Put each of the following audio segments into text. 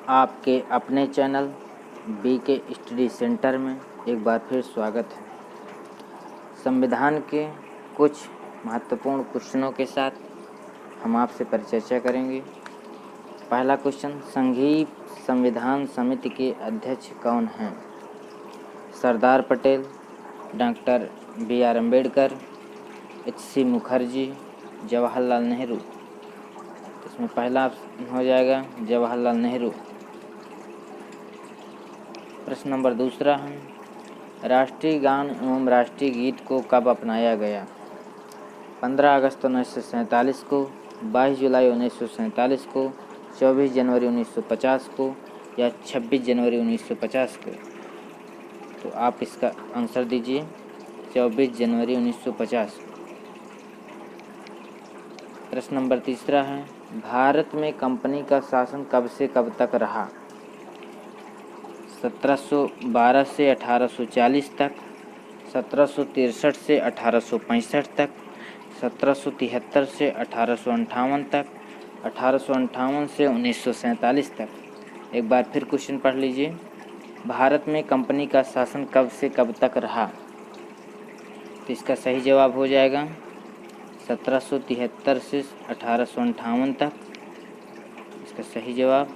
आपके अपने channel B के स्टडी सेंटर में एक बार फिर स्वागत है। संविधान के कुछ महत्वपूर्ण क्वेश्चनों के साथ हम आपसे परिचर्चा करेंगे। पहला क्वेश्चन, संघीय संविधान समिति के अध्यक्ष कौन हैं? Sardar Patel, doctor B R. अम्बेडकर, एच.सी. मुखर्जी, जवाहरलाल नेहरू। इसमें पहला ऑप्शन हो जाएगा जवाहरलाल नेहरू। प्रश्न नंबर दूसरा है, राष्ट्रीय गान एवं राष्ट्रीय गीत को कब अपनाया गया? 15 अगस्त 1947 को, 22 जुलाई 1947 को, 24 जनवरी 1950 को या 26 जनवरी 1950 को? तो आप इसका आंसर दीजिए 24 जनवरी 1950। प्रश्न नंबर तीसरा है, भारत में कंपनी का शासन कब से कब तक रहा? 1712 से 1840 तक, 1763 से 1865 तक, 1773 से 1858 तक, 1858 से 1947 तक। एक बार फिर क्वेश्चन पढ़ लीजिए, भारत में कंपनी का शासन कब से कब तक रहा? तो इसका सही जवाब हो जाएगा 1773 से 1858 तक। इसका सही जवाब।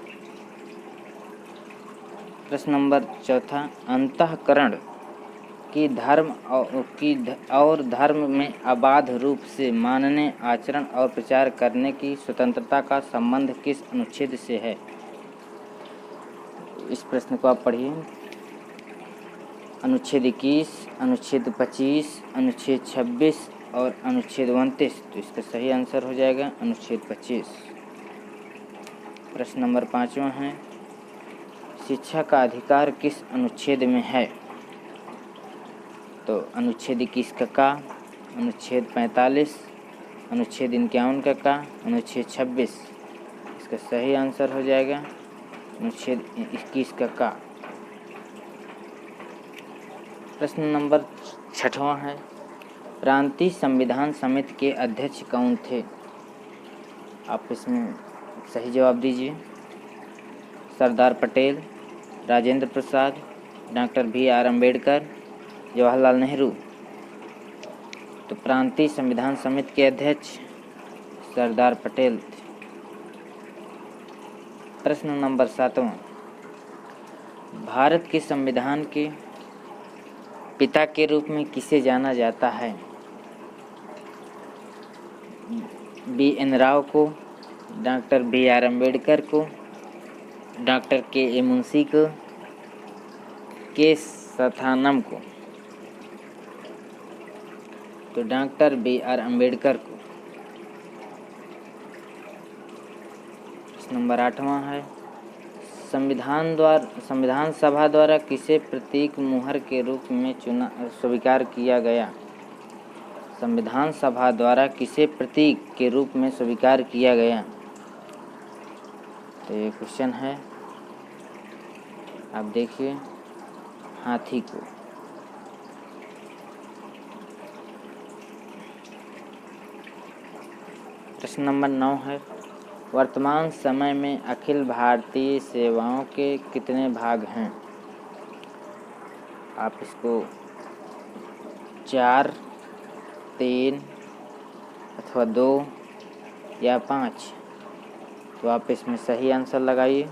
प्रश्न नंबर चौथा, अंतःकरण की धर्म में अबाध रूप से मानने, आचरण और प्रचार करने की स्वतंत्रता का संबंध किस अनुच्छेद से है? इस प्रश्न को आप पढ़िए। अनुच्छेद 21, अनुच्छेद 25, अनुच्छेद 26 और अनुच्छेद 29। तो इसका सही आंसर हो जाएगा अनुच्छेद 25। प्रश्न नंबर 5वां है, शिक्षा का अधिकार किस अनुच्छेद में है? तो अनुच्छेद 21 का, अनुच्छेद 45, अनुच्छेद 51 का, अनुच्छेद 26। इसका सही आंसर हो जाएगा अनुच्छेद 21 का। प्रश्न नंबर 6वां है, प्रांतीय संविधान समिति के अध्यक्ष कौन थे? आप इसमें सही जवाब दीजिए। Sardar Patel, Rajendra Prasad, doctor B R. अम्बेडकर, जवाहरलाल नेहरू। तो प्रांतीय संविधान समिति के अध्यक्ष सरदार पटेल थे। प्रश्न नंबर 7वां, भारत के संविधान के पिता के रूप में किसे जाना जाता है? बी.एन. राव को, डॉक्टर बी.आर. अम्बेडकर को, डॉक्टर के.ए. मुंशी को, के सथानम को? तो डॉक्टर बी.आर. अम्बेडकर को। प्रश्न नंबर 8वां है, संविधान सभा द्वारा किसे प्रतीक मुहर के रूप में स्वीकार किया गया? संविधान सभा द्वारा किसे प्रतीक के रूप में स्वीकार किया गया? तो ये क्वेश्चन है, आप देखिए, हाथी को। प्रश्न नंबर 9 है, वर्तमान समय में अखिल भारतीय सेवाओं के कितने भाग हैं? आप इसको 4, 3 अथवा 2 या 5। तो आप इसमें सही आंसर लगाइए।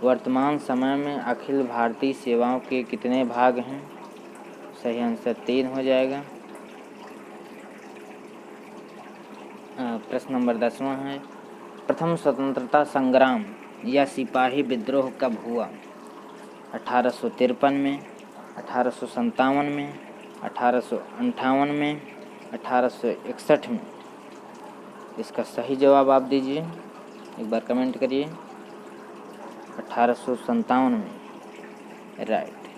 वर्तमान समय में अखिल भारतीय सेवाओं के कितने भाग हैं? सही आंसर 3 हो जाएगा। प्रश्न नंबर 10वां है, प्रथम स्वतंत्रता संग्राम या सिपाही विद्रोह कब हुआ? 1853 में, 1857 में, 1858 में, 1861 में? इसका सही जवाब आप दीजिए, एक बार कमेंट करिए। 1857 में, राइट।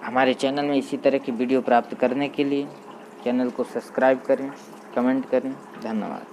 हमारे चैनल में इसी तरह की वीडियो प्राप्त करने के लिए चैनल को सब्सक्राइब करें, कमेंट करें। धन्यवाद।